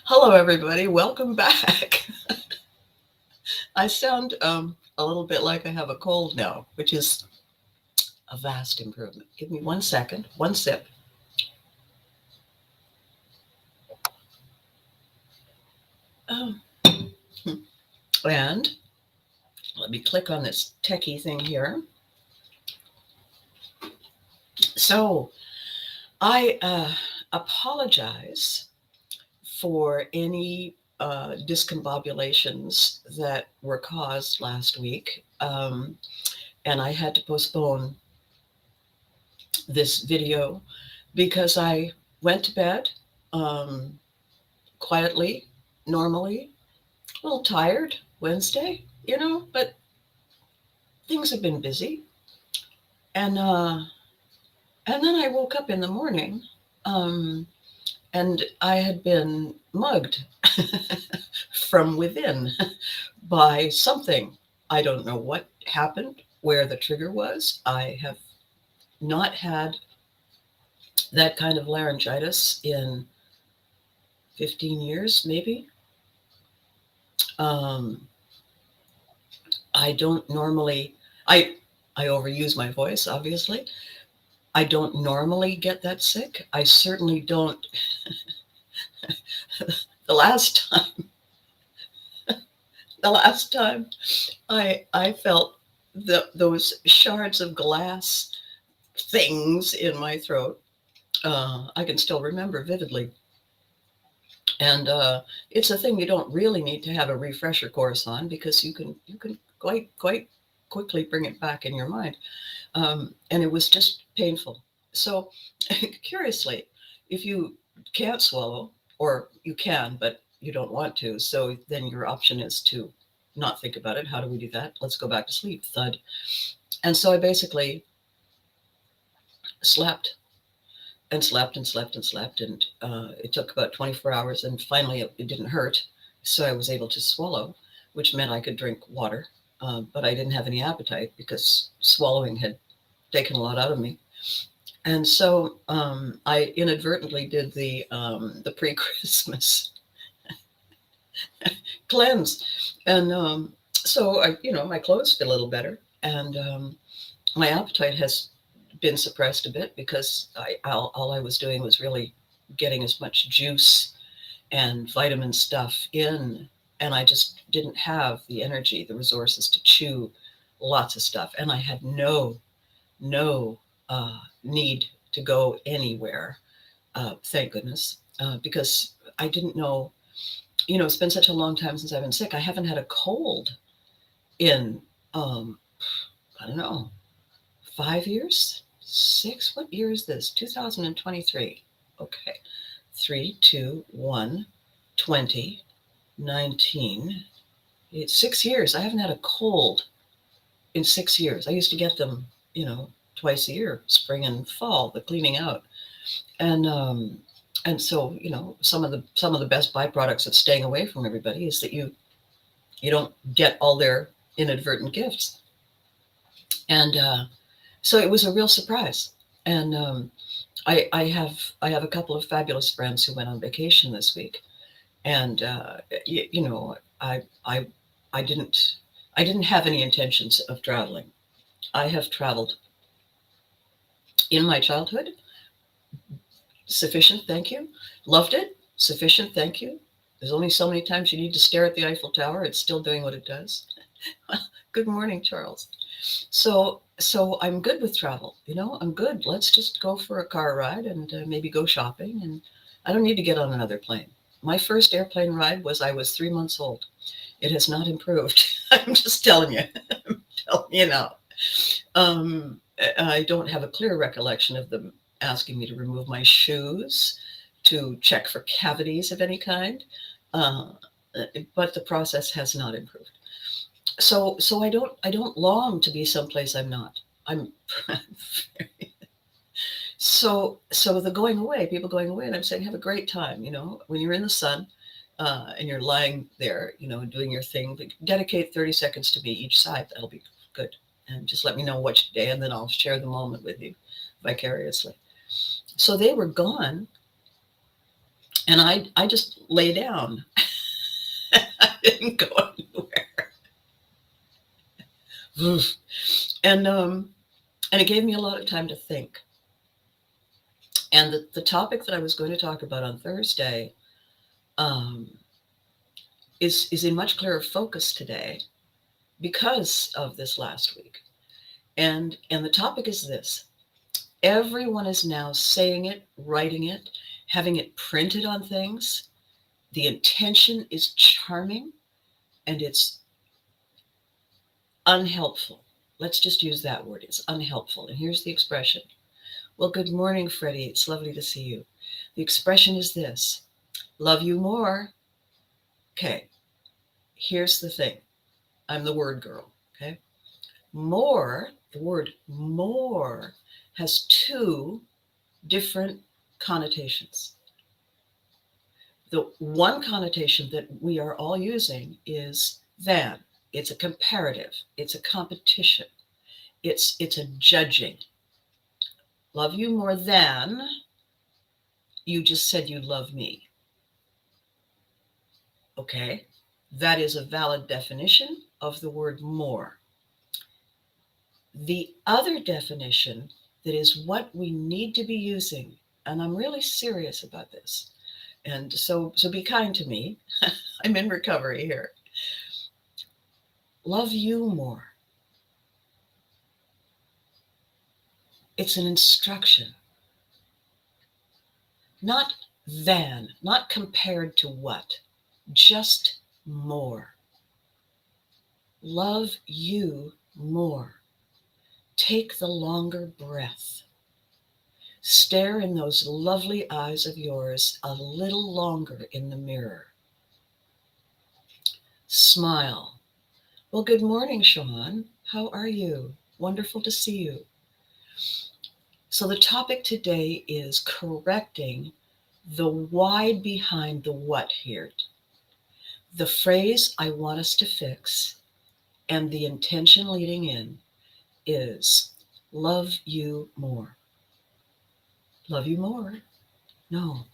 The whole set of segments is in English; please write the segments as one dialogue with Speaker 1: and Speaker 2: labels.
Speaker 1: Hello, everybody. Welcome back. I sound a little bit like I have a cold now, which is a vast improvement. Give me 1 second, one sip. Um, and let me click on this techie thing here. So I apologize for any discombobulations that were caused last week. And I had to postpone this video because I went to bed um, quietly, normally, a little tired Wednesday, but things have been busy. And then I woke up in the morning, um, and I had been mugged from within by something. I don't know what happened, where the trigger was. I have not had that kind of laryngitis in 15 years, maybe. Um, I don't normally, I, I overuse my voice, obviously. I don't normally get that sick. I certainly don't. The last time, the last time I felt those shards of glass things in my throat, I can still remember vividly. And it's a thing you don't really need to have a refresher course on because you can quite quickly bring it back in your mind. And it was just painful. So, curiously, if you can't swallow, or you can, but you don't want to, so then your option is to not think about it. How do we do that? Let's go back to sleep, thud. And so I basically slept and slept and slept and slept. And it took about 24 hours. And finally, it didn't hurt. So I was able to swallow, which meant I could drink water. But I didn't have any appetite because swallowing had taken a lot out of me. And so I inadvertently did the pre-Christmas cleanse, and so my clothes fit a little better, and my appetite has been suppressed a bit because all I was doing was really getting as much juice and vitamin stuff in, and I just didn't have the energy, the resources to chew lots of stuff, and I had no need to go anywhere. Thank goodness, because I didn't know. It's been such a long time since I've been sick. I haven't had a cold in I don't know, 5 years, six. What year is this? 2023. Okay, 3, 2, 1, 2019. It's 6 years. I haven't had a cold in 6 years. I used to get them, twice a year, spring and fall, the cleaning out. And so some of the best byproducts of staying away from everybody is that you don't get all their inadvertent gifts. And so it was a real surprise. And I have a couple of fabulous friends who went on vacation this week, and I I I didn't have any intentions of traveling. I have traveled in my childhood. Sufficient, thank you. Loved it. Sufficient, thank you. There's only so many times you need to stare at the Eiffel Tower. It's still doing what it does. Good morning, Charles. So I'm good with travel. I'm good. Let's just go for a car ride and maybe go shopping. And I don't need to get on another plane. My first airplane ride was I was 3 months old. It has not improved. I'm just telling you. I'm telling you now. I don't have a clear recollection of them asking me to remove my shoes, to check for cavities of any kind, uh, but the process has not improved. So I don't long to be someplace I'm not. I'm so the going away, people going away, and I'm saying have a great time. When you're in the sun. And you're lying there, doing your thing. Dedicate 30 seconds to me each side. That'll be good. And just let me know which day, and then I'll share the moment with you vicariously. So they were gone And I just lay down. I didn't go anywhere. And and it gave me a lot of time to think. And the topic that I was going to talk about on Thursday um, is in much clearer focus today because of this last week. And the topic is this: everyone is now saying it, writing it, having it printed on things. The intention is charming and it's unhelpful. Let's just use that word. It's unhelpful. And here's the expression. Well, good morning, Freddie. It's lovely to see you. The expression is this: love you more. Okay, here's the thing. I'm the word girl. Okay. More, the word more has two different connotations. The one connotation that we are all using is than. It's a comparative. It's a competition. It's a judging. Love you more than you just said you love me. Okay? That is a valid definition of the word more. The other definition that is what we need to be using, and I'm really serious about this, and so be kind to me. I'm in recovery here. Love you more. It's an instruction. Not than, not compared to what, just more. Love you more. Take the longer breath. Stare in those lovely eyes of yours a little longer in the mirror. Smile. Well, good morning, Sean. How are you? Wonderful to see you. So the topic today is correcting the why behind the what here. The phrase I want us to fix and the intention leading in is love you more. Love you more? No.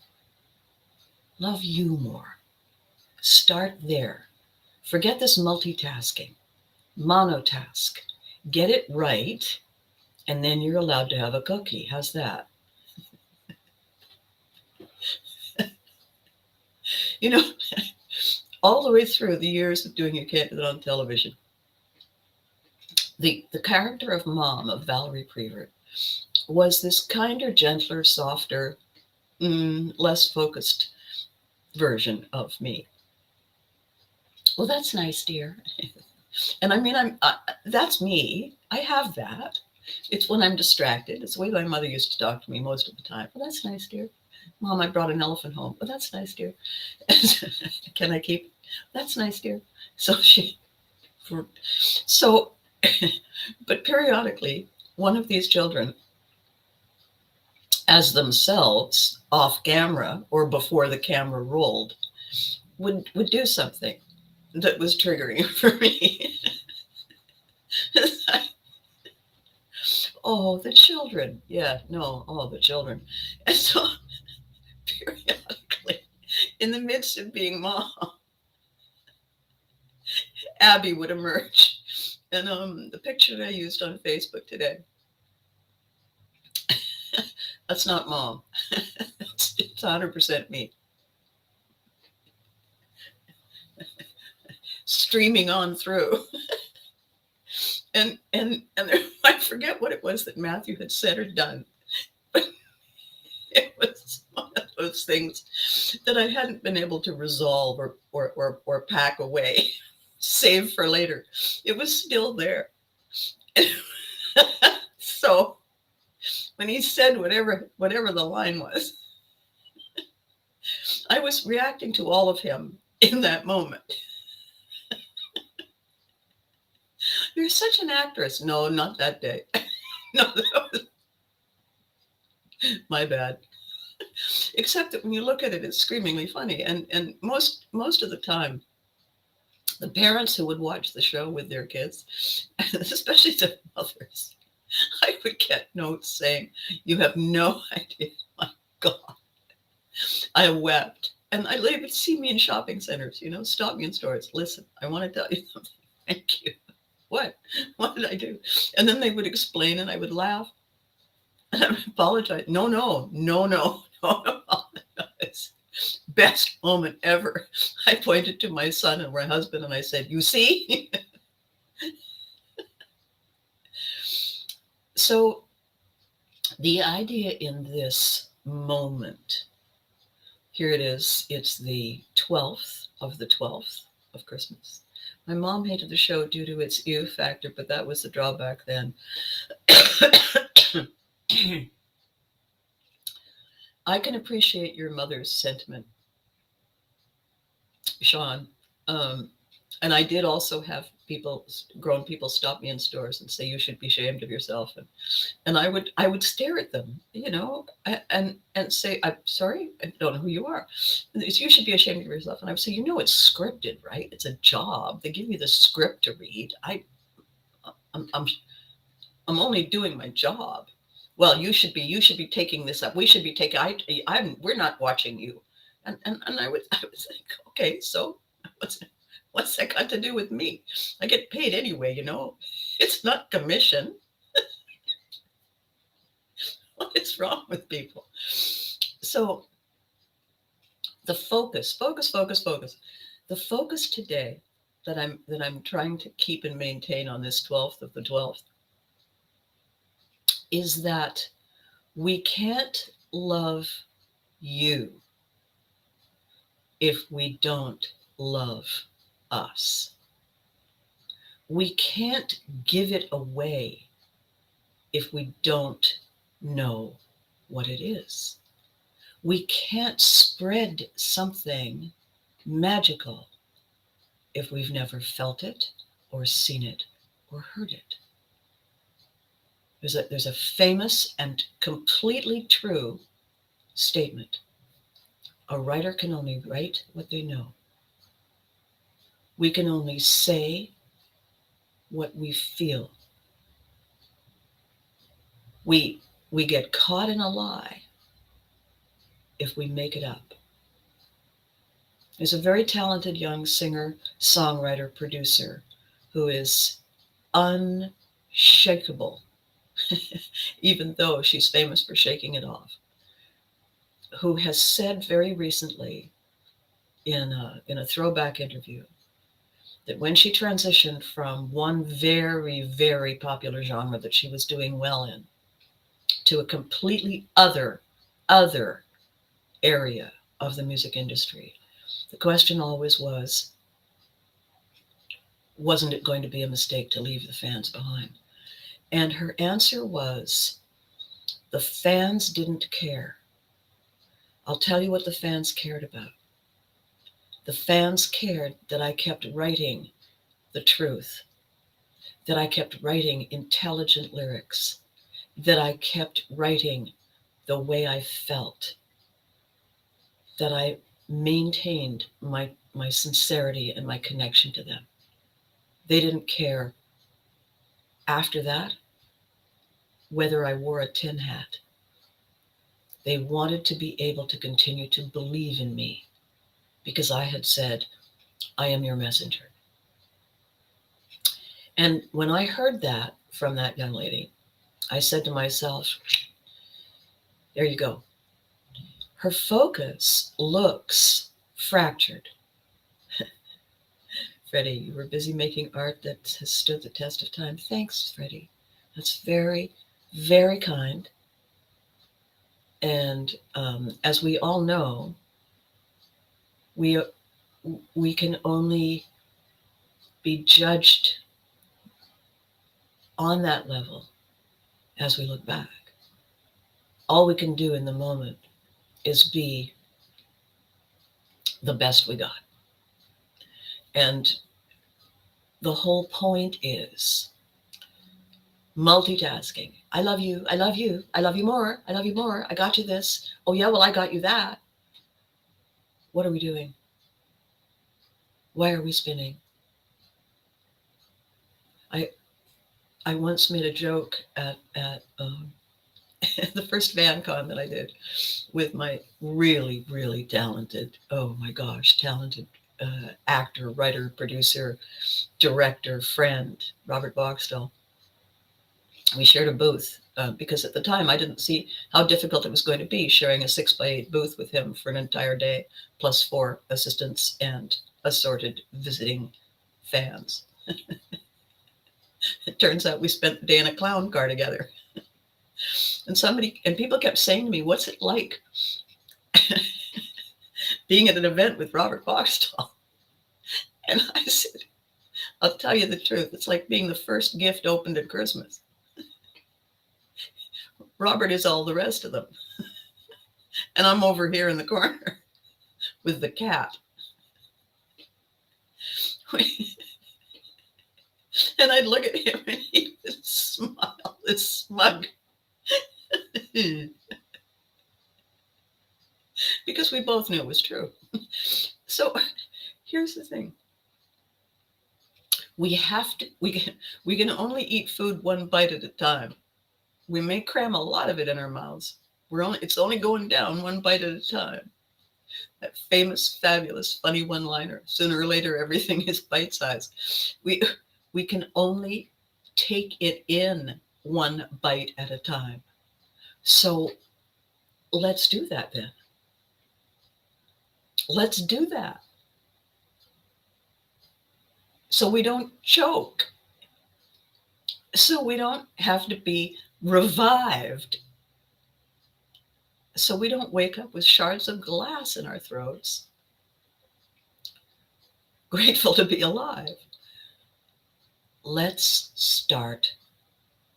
Speaker 1: Love you more. Start there. Forget this multitasking. Monotask. Get it right, and then you're allowed to have a cookie. How's that? You know, all the way through the years of doing a candidate on television, the character of Mom, of Valerie Prevert, was this kinder, gentler, softer, less focused version of me. Well, that's nice, dear. And I mean, that's me. I have that. It's when I'm distracted. It's the way my mother used to talk to me most of the time. Well, that's nice, dear. Mom, I brought an elephant home. Well, that's nice, dear. Can I keep? That's nice, dear. So but periodically, one of these children, as themselves, off camera or before the camera rolled, would do something that was triggering for me. Oh, the children. Yeah, no, oh, the children. And so periodically, in the midst of being Mom, Abby would emerge. And the picture that I used on Facebook today, that's not Mom. It's 100% me. Streaming on through. And there, I forget what it was that Matthew had said or done, but it was one of those things that I hadn't been able to resolve or pack away, save for later. It was still there. So when he said whatever the line was, I was reacting to all of him in that moment. You're such an actress. No, not that day. No, that was my bad. Except that when you look at it, it's screamingly funny. And most of the time, the parents who would watch the show with their kids, especially the mothers, I would get notes saying, "You have no idea, my God, I wept. And they would see me in shopping centers, stop me in stores. Listen, I want to tell you something. Thank you. What? What did I do? And then they would explain and I would laugh and I would apologize. No, no, no, no, no, apologize. Best moment ever. I pointed to my son and my husband and I said, you see? So the idea in this moment, here it is, it's the 12th of the 12th of Christmas. My mom hated the show due to its ew factor, but that was the drawback then. I can appreciate your mother's sentiment, Sean. Um, and I did also have grown people stop me in stores and say, you should be ashamed of yourself. And I would stare at them, and say, I'm sorry, I don't know who you are. You should be ashamed of yourself. And I would say, it's scripted, right? It's a job. They give you the script to read. I'm only doing my job. Well, you should be taking this up. We should be taking, we're not watching you. And I would think, okay, so what's that got to do with me? I get paid anyway, it's not commission. What is wrong with people? So the focus. The focus today that I'm trying to keep and maintain on this 12th of the 12th is that we can't love you if we don't love us. We can't give it away if we don't know what it is. We can't spread something magical if we've never felt it or seen it or heard it. There's a famous and completely true statement. A writer can only write what they know. We can only say what we feel. We get caught in a lie if we make it up. There's a very talented young singer, songwriter, producer who is unshakable, even though she's famous for shaking it off, who has said very recently in a throwback interview that when she transitioned from one very, very popular genre that she was doing well in to a completely other area of the music industry, the question always was, wasn't it going to be a mistake to leave the fans behind? And her answer was, the fans didn't care. I'll tell you what the fans cared about. The fans cared that I kept writing the truth, that I kept writing intelligent lyrics, that I kept writing the way I felt, that I maintained my sincerity and my connection to them. They didn't care after that whether I wore a tin hat. They wanted to be able to continue to believe in me because I had said, I am your messenger. And when I heard that from that young lady, I said to myself, there you go. Her focus looks fractured. Freddie, you were busy making art that has stood the test of time. Thanks, Freddie. That's very, very kind. And as we all know, we can only be judged on that level as we look back. All we can do in the moment is be the best we got. And the whole point is multitasking. I love you. I love you. I love you more. I love you more. I got you this. Oh, yeah, well, I got you that. What are we doing? Why are we spinning? I once made a joke at the first Van Con that I did with my really, really talented, oh my gosh, talented actor, writer, producer, director, friend, Robert Boxtel. We shared a booth because at the time I didn't see how difficult it was going to be sharing a 6x8 booth with him for an entire day, plus 4 assistants and assorted visiting fans. It turns out we spent the day in a clown car together. And people kept saying to me, "What's it like being at an event with Robert Boxtel?" And I said, "I'll tell you the truth. It's like being the first gift opened at Christmas. Robert is all the rest of them. And I'm over here in the corner with the cat." And I'd look at him and he would smile, this smug. Because we both knew it was true. So here's the thing. We can only eat food one bite at a time. We may cram a lot of it in our mouths. It's only going down one bite at a time. That famous, fabulous, funny one-liner. Sooner or later, everything is bite-sized. We can only take it in one bite at a time. So let's do that then. Let's do that. So we don't choke. So we don't have to be revived. So we don't wake up with shards of glass in our throats, grateful to be alive. Let's start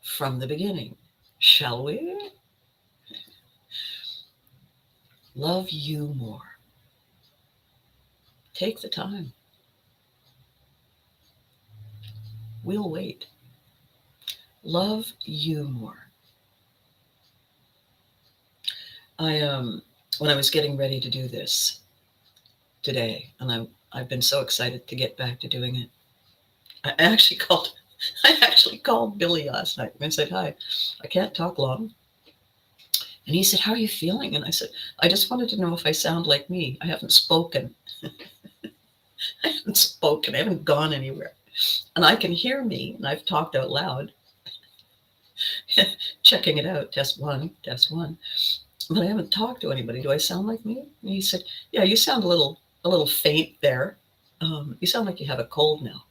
Speaker 1: from the beginning, shall we? Love you more. Take the time. We'll wait. Love you more. When I was getting ready to do this today, and I've been so excited to get back to doing it. I actually called Billy last night and I said, "Hi, I can't talk long." And he said, "How are you feeling?" And I said, "I just wanted to know if I sound like me. I haven't spoken. I haven't gone anywhere. And I can hear me, and I've talked out loud." Checking it out, test one. But I haven't talked to anybody. Do I sound like me? And he said, "Yeah, you sound a little faint there. You sound like you have a cold now."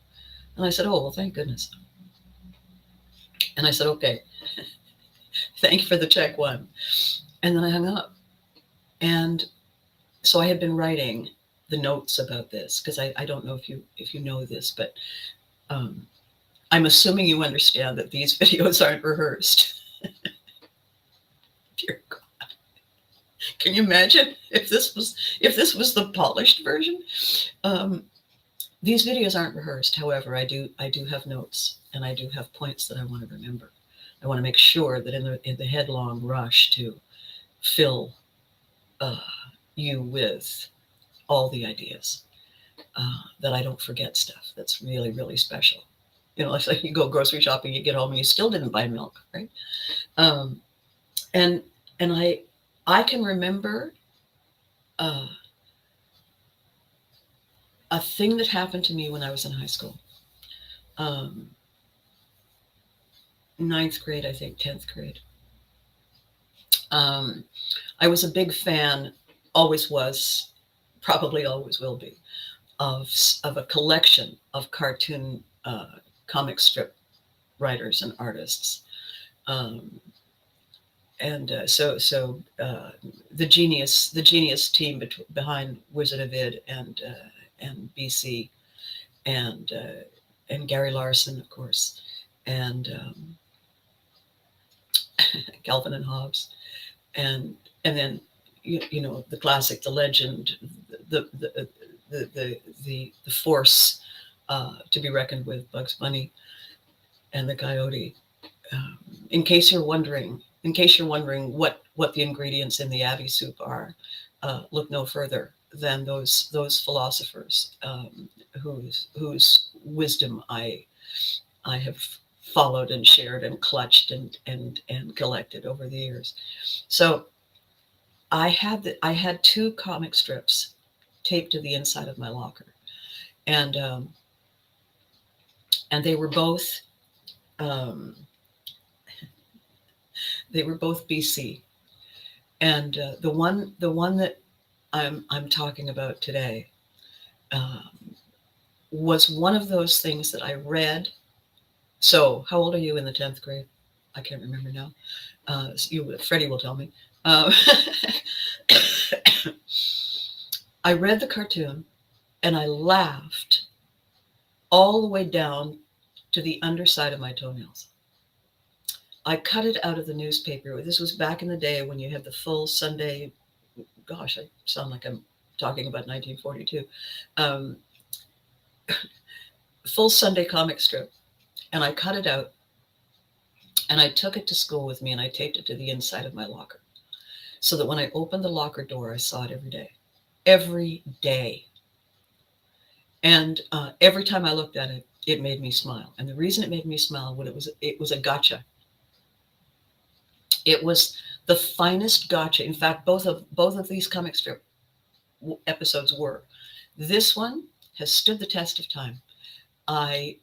Speaker 1: And I said, "Oh, well, thank goodness." And I said, "Okay, thank you for the check one." And then I hung up. And so I had been writing the notes about this because I don't know if you know this, but I'm assuming you understand that these videos aren't rehearsed. Dear God. Can you imagine if this was the polished version? These videos aren't rehearsed. However, I do have notes, and I do have points that I want to remember. I want to make sure that in the headlong rush to fill you with all the ideas, that I don't forget stuff that's really, really special. You know, it's like you go grocery shopping, you get home, and you still didn't buy milk, right? And I can remember a thing that happened to me when I was in high school. 9th grade, I think, 10th grade. I was a big fan, always was, probably always will be, of a collection of cartoon comic strip writers and artists. So the genius team behind Wizard of Id and BC and Gary Larson, of course, and Calvin and Hobbes, and then you know the classic, the legend, the force to be reckoned with, Bugs Bunny and the Coyote. In case you're wondering what the ingredients in the Abbey soup are, look no further than those philosophers whose wisdom I have followed and shared and clutched and collected over the years. So I had two comic strips taped to the inside of my locker, and they were both um, BC. And the one that I'm talking about today um, was one of those things that I read. So, how old are you in the 10th grade? I can't remember now. Freddie will tell me. Uh, I read the cartoon and I laughed all the way down to the underside of my toenails. I cut it out of the newspaper. This was back in the day when you had the full Sunday. Gosh, I sound like I'm talking about 1942. Um, full Sunday comic strip. And I cut it out and I took it to school with me and I taped it to the inside of my locker so that when I opened the locker door, I saw it every day. Every day. And every time I looked at it, it made me smile. And the reason it made me smile, it was a gotcha. It was the finest gotcha. In fact, both of these comic strip episodes were. This one has stood the test of time. I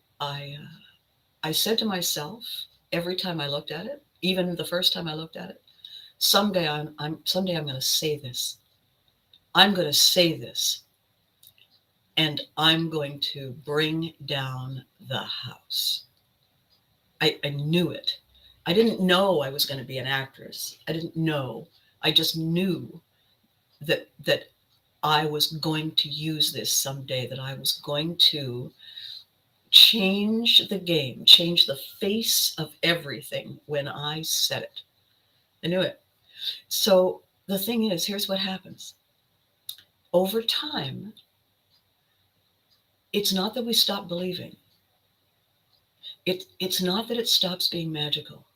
Speaker 1: said to myself every time I looked at it, even the first time I looked at it, someday I'm going to say this. I'm going to say this, and I'm going to bring down the house. I knew it. I didn't know I was going to be an actress. I didn't know. I just knew that I was going to use this someday, that I was going to change the game, change the face of everything when I said it. I knew it. So the thing is, here's what happens. Over time, it's not that we stop believing. It's not that it stops being magical.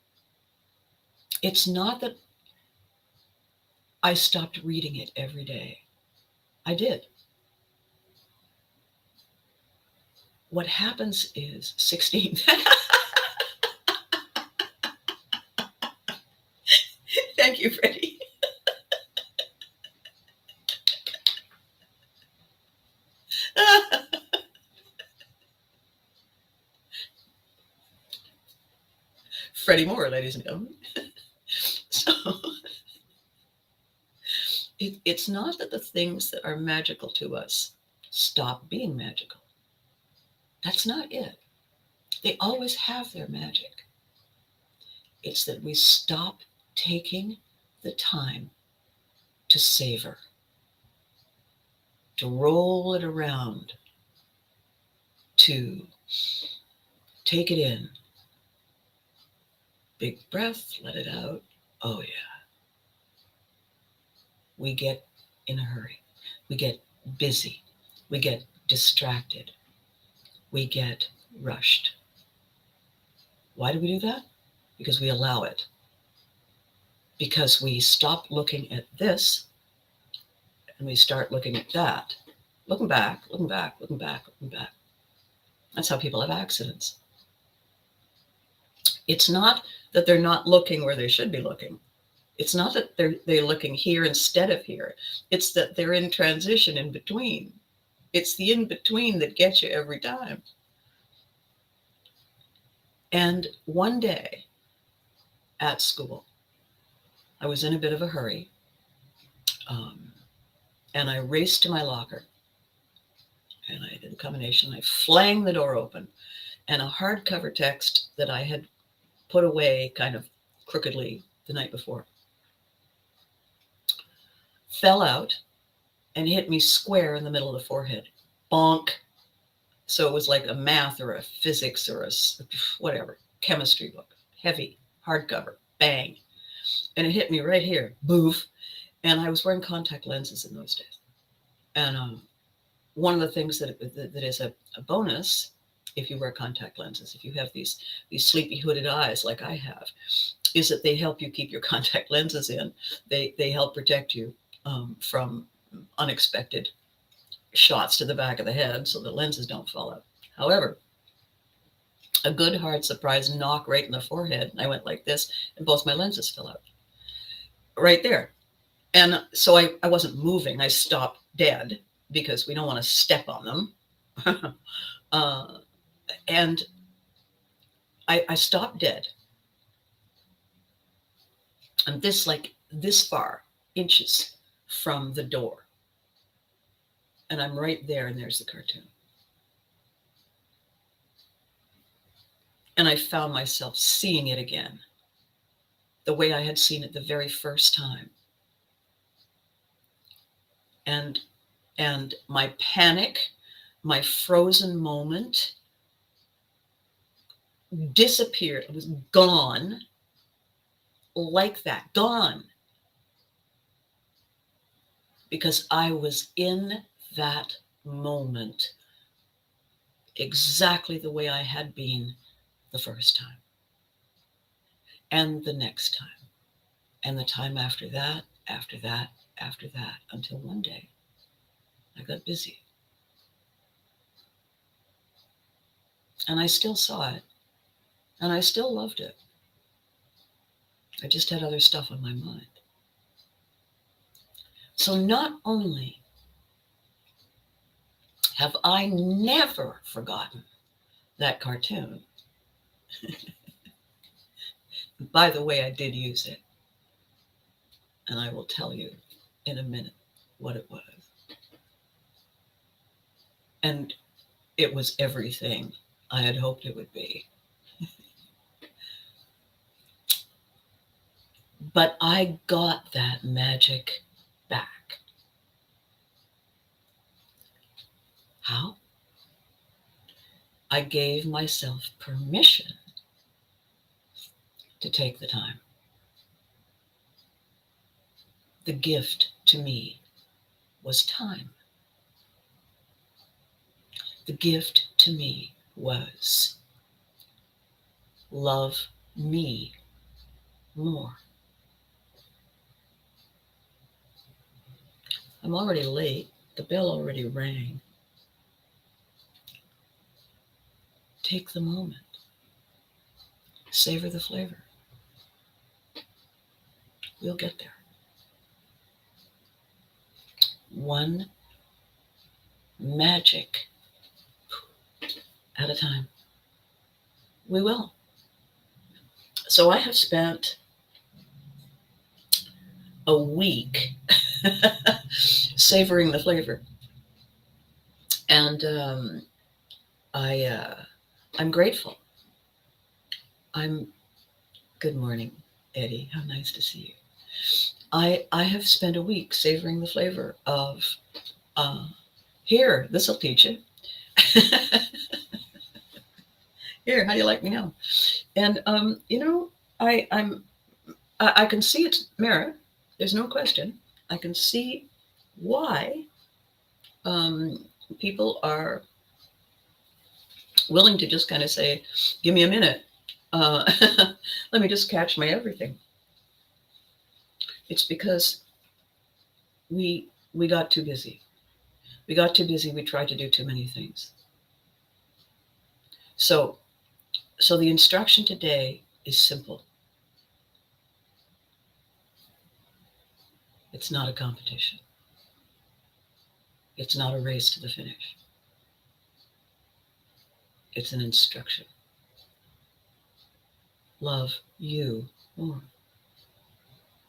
Speaker 1: It's not that I stopped reading it every day. I did. What happens is 16. Thank you, Freddie. Freddie Moore, ladies and gentlemen. So it's not that the things that are magical to us stop being magical. That's not it. They always have their magic. It's that we stop taking the time to savor, to roll it around, to take it in. Big breath, let it out. Oh, yeah. We get in a hurry. We get busy. We get distracted. We get rushed. Why do we do that? Because we allow it. Because we stop looking at this and we start looking at that. Looking back, looking back, looking back, looking back. That's how people have accidents. It's not that they're not looking where they should be looking. It's not that they're looking here instead of here. It's that they're in transition in between. It's the in between that gets you every time. And one day at school, I was in a bit of a hurry, and I raced to my locker, and I did the combination. I flanged the door open, and a hardcover text that I had put away kind of crookedly the night before fell out and hit me square in the middle of the forehead. Bonk. So it was like a math or a physics or a whatever, chemistry book. Heavy, hardcover, bang. And it hit me right here, boof. And I was wearing contact lenses in those days. And one of the things that is a bonus, if you wear contact lenses, if you have these sleepy hooded eyes like I have, is that they help you keep your contact lenses in. They help protect you from unexpected shots to the back of the head so the lenses don't fall out. However, a good hard surprise knock right in the forehead. And I went like this, and both my lenses fell out right there. And so I wasn't moving. I stopped dead because we don't want to step on them. uh, and I stopped dead. I'm this far, inches from the door. And I'm right there, and there's the cartoon. And I found myself seeing it again, the way I had seen it the very first time. And my panic, my frozen moment disappeared. It was gone like that, gone. Because I was in that moment exactly the way I had been the first time, and the next time, and the time after that, after that, after that, until one day I got busy. And I still saw it, and I still loved it. I just had other stuff on my mind. So not only have I never forgotten that cartoon, by the way, I did use it, and I will tell you in a minute what it was. And it was everything I had hoped it would be. But I got that magic back. How? I gave myself permission to take the time. The gift to me was time. The gift to me was love me more. I'm already late. The bell already rang. Take the moment. Savor the flavor. We'll get there. One magic at a time. We will. So I have spent a week savoring the flavor. And I'm grateful. Good morning, Eddie. How nice to see you. I have spent a week savoring the flavor of here, this'll teach you. Here, how do you like me now? And I can see its merit. There's no question. I can see why people are willing to just kind of say, give me a minute. Let me just catch my everything. It's because we got too busy. We got too busy. We tried to do too many things. So the instruction today is simple. It's not a competition. It's not a race to the finish. It's an instruction. Love you more.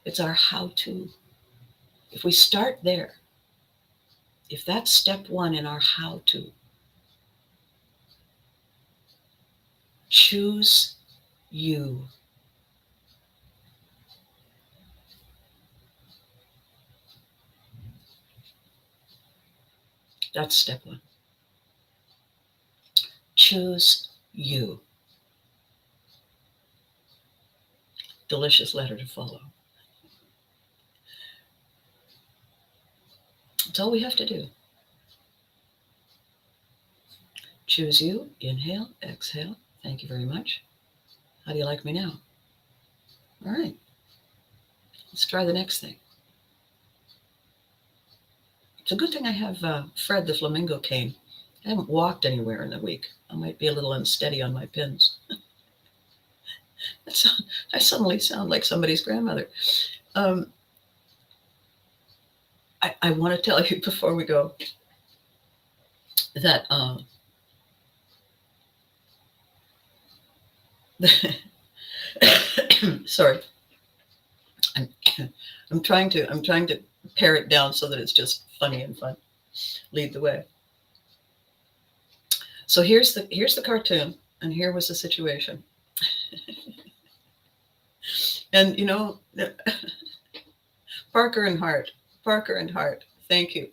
Speaker 1: It's our how-to. If we start there, if that's step one in our how-to, choose you. That's step one. Choose you. Delicious letter to follow. That's all we have to do. Choose you. Inhale, exhale. Thank you very much. How do you like me now? All right. Let's try the next thing. It's a good thing I have Fred the flamingo cane I haven't walked anywhere in a week. I might be a little unsteady on my pins. I suddenly sound like somebody's grandmother. Um, I want to tell you before we go that sorry, I'm, I'm trying to pare it down so that it's just funny and fun. Lead the way. So here's the cartoon, and here was the situation. And Parker and Hart, Parker and Hart. Thank you.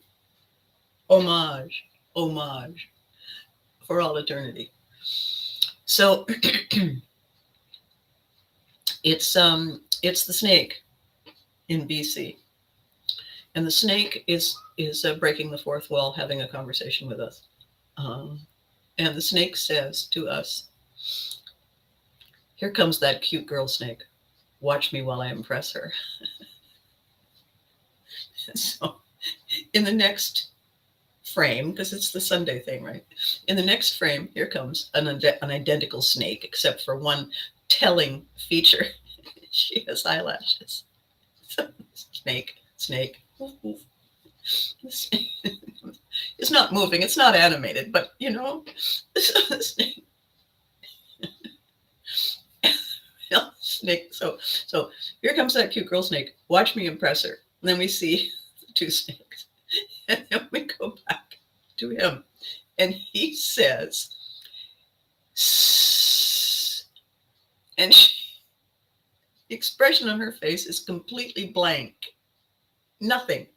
Speaker 1: Homage, homage for all eternity. So it's the snake in BC, and the snake is breaking the fourth wall, having a conversation with us. Um, and the snake says to us, "Here comes that cute girl snake. Watch me while I impress her." So in the next frame, because it's the Sunday thing, right? In the next frame, here comes an identical snake, except for one telling feature. She has eyelashes. So, snake, snake. The snake is not moving. It's not animated, but the snake. Snake. So here comes that cute girl snake. Watch me impress her. And then we see the two snakes, and then we go back to him, and he says, "Sss," and the expression on her face is completely blank. Nothing.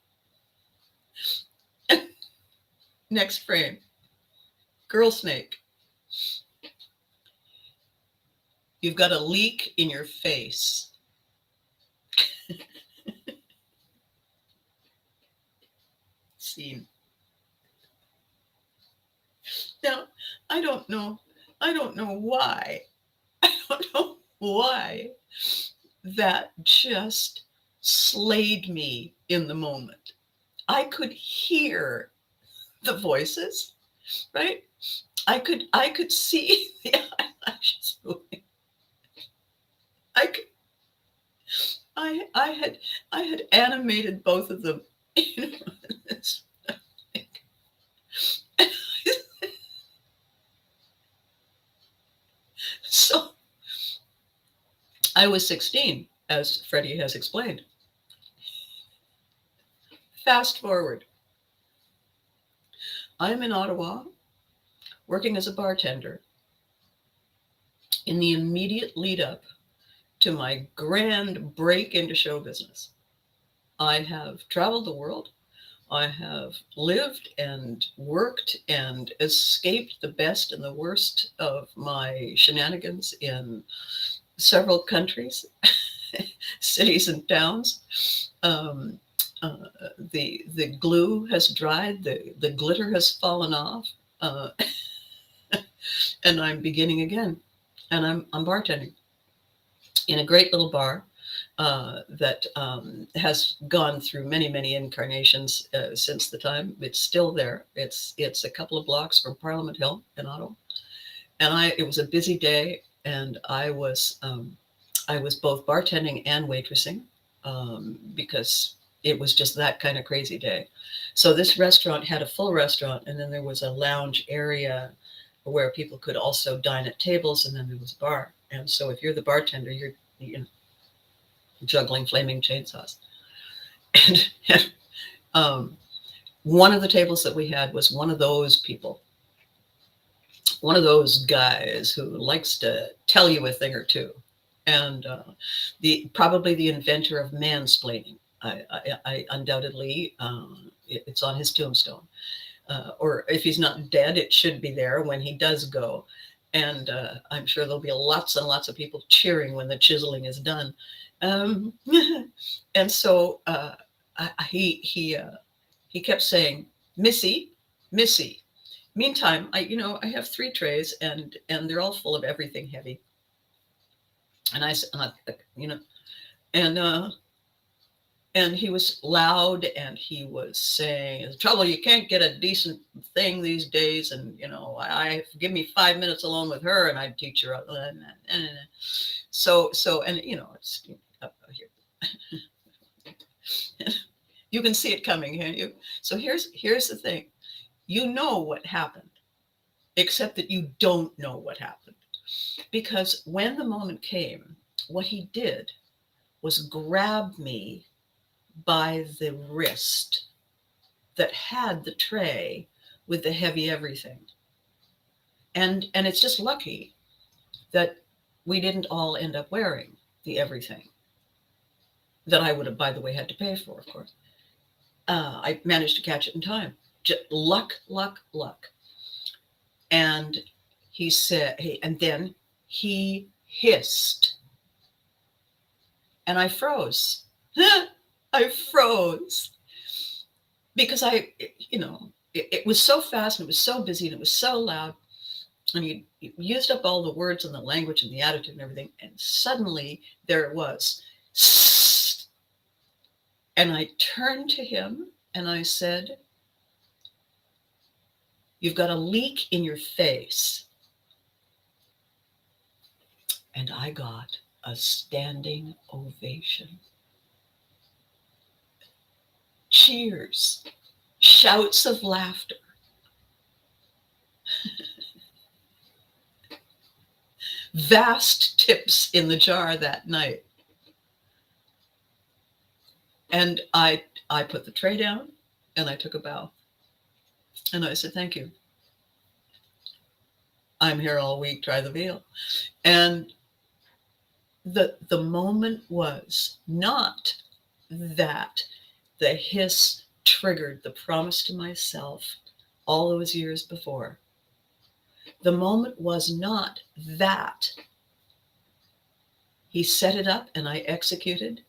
Speaker 1: Next frame. Girl snake. You've got a leak in your face. Scene. Now, I don't know. I don't know why. I don't know why that just slayed me in the moment. I could hear the voices, right? I could see the eyelashes moving. I could, I had animated both of them. It's like- so I was 16, as Freddie has explained. Fast forward. I'm in Ottawa working as a bartender in the immediate lead up to my grand break into show business. I have traveled the world. I have lived and worked and escaped the best and the worst of my shenanigans in several countries, cities and towns. Um, uh, the glue has dried, the glitter has fallen off, uh, and I'm beginning again. And I'm bartending in a great little bar that has gone through many incarnations since the time. It's still there. It's a couple of blocks from Parliament Hill in Ottawa, and it was a busy day, and I was both bartending and waitressing because it was just that kind of crazy day. So this restaurant had a full restaurant, and then there was a lounge area where people could also dine at tables, and then there was a bar. And so if you're the bartender, you're juggling flaming chainsaws. And um, one of the tables that we had was one of those people, one of those guys who likes to tell you a thing or two, and probably the inventor of mansplaining. I undoubtedly, it's on his tombstone, or if he's not dead, it should be there when he does go. And I'm sure there'll be lots and lots of people cheering when the chiseling is done. Um, and so he kept saying, "Missy, Missy." Meantime, I have 3 trays, and they're all full of everything heavy. And I, and I you know, and And he was loud, and he was saying, "The trouble, you can't get a decent thing these days, and I give me 5 minutes alone with her, and I'd teach her." So, and it's up here. You can see it coming, can't you? So here's the thing: you know what happened, except that you don't know what happened, because when the moment came, what he did was grab me by the wrist that had the tray with the heavy everything. And it's just lucky that we didn't all end up wearing the everything that I would have, by the way, had to pay for, of course. I managed to catch it in time. Just luck, luck, luck. And and then he hissed, and I froze. I froze because it was so fast, and it was so busy, and it was so loud, and you used up all the words and the language and the attitude and everything, and suddenly there it was. And I turned to him and I said, "You've got a leak in your face." And I got a standing ovation. Cheers, shouts of laughter. Vast tips in the jar that night. And I put the tray down, and I took a bow. And I said, "Thank you. I'm here all week, try the veal." And the moment was not that the hiss triggered the promise to myself all those years before. The moment was not that he set it up and I executed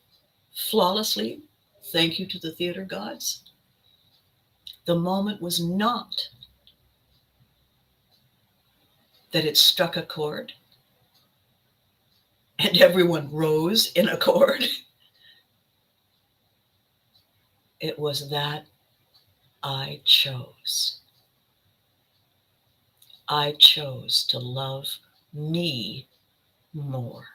Speaker 1: flawlessly. Thank you to the theater gods. The moment was not that it struck a chord and everyone rose in accord. It was that I chose. I chose to love me more.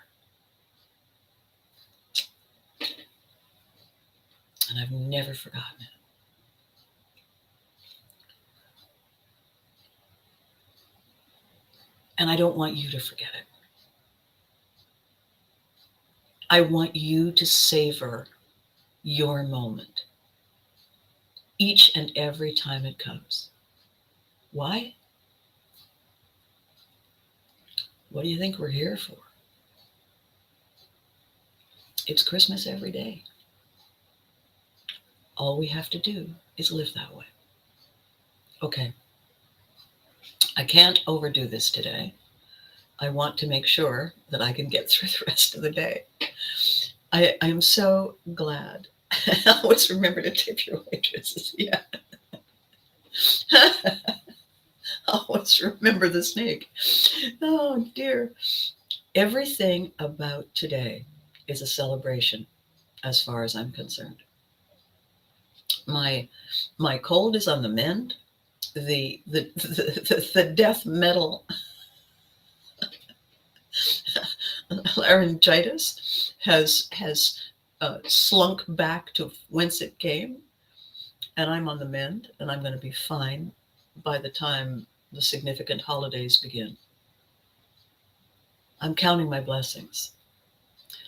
Speaker 1: And I've never forgotten it. And I don't want you to forget it. I want you to savor your moment each and every time it comes. Why? What do you think we're here for? It's Christmas every day. All we have to do is live that way. Okay. I can't overdo this today. I want to make sure that I can get through the rest of the day. I am so glad. Always remember to tip your waitresses. Yeah. Always remember the snake. Oh dear. Everything about today is a celebration as far as I'm concerned. My cold is on the mend. The death metal laryngitis has slunk back to whence it came, and I'm on the mend, and I'm going to be fine by the time the significant holidays begin. I'm counting my blessings.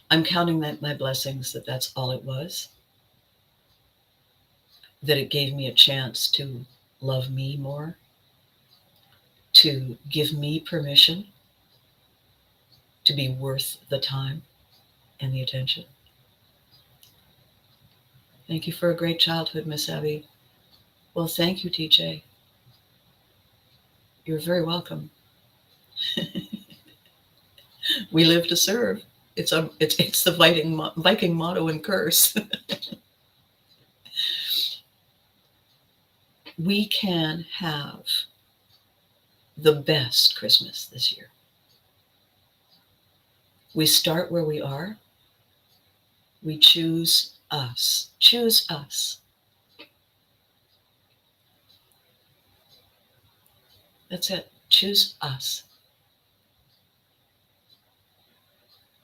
Speaker 1: I'm counting my blessings that that's all it was, that it gave me a chance to love me more, to give me permission to be worth the time and the attention. Thank you for a great childhood, Miss Abby. Well, thank you, TJ. You're very welcome. We live to serve. It's the Viking motto and curse. We can have the best Christmas this year. We start where we are. We choose us. Choose us. That's it. Choose us.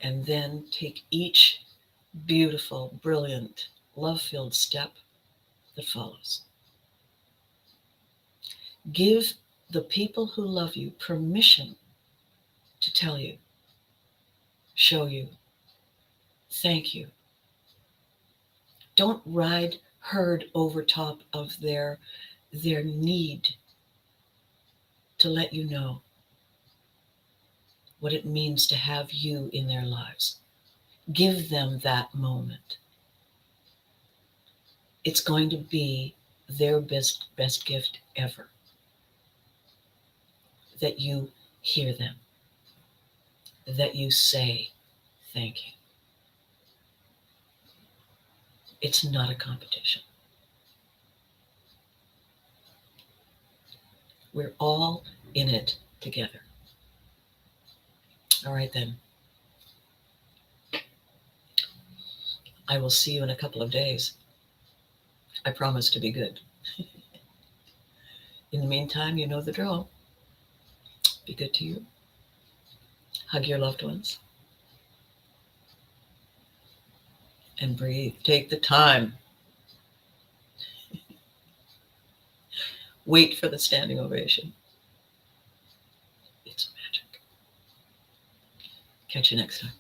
Speaker 1: And then take each beautiful, brilliant, love-filled step that follows. Give the people who love you permission to tell you, show you, thank you. Don't ride herd over top of their need to let you know what it means to have you in their lives. Give them that moment. It's going to be their best gift ever, that you hear them, that you say thank you. It's not a competition. We're all in it together. All right, then. I will see you in a couple of days. I promise to be good. In the meantime, you know the drill. Be good to you. Hug your loved ones. And breathe. Take the time. Wait for the standing ovation. It's magic. Catch you next time.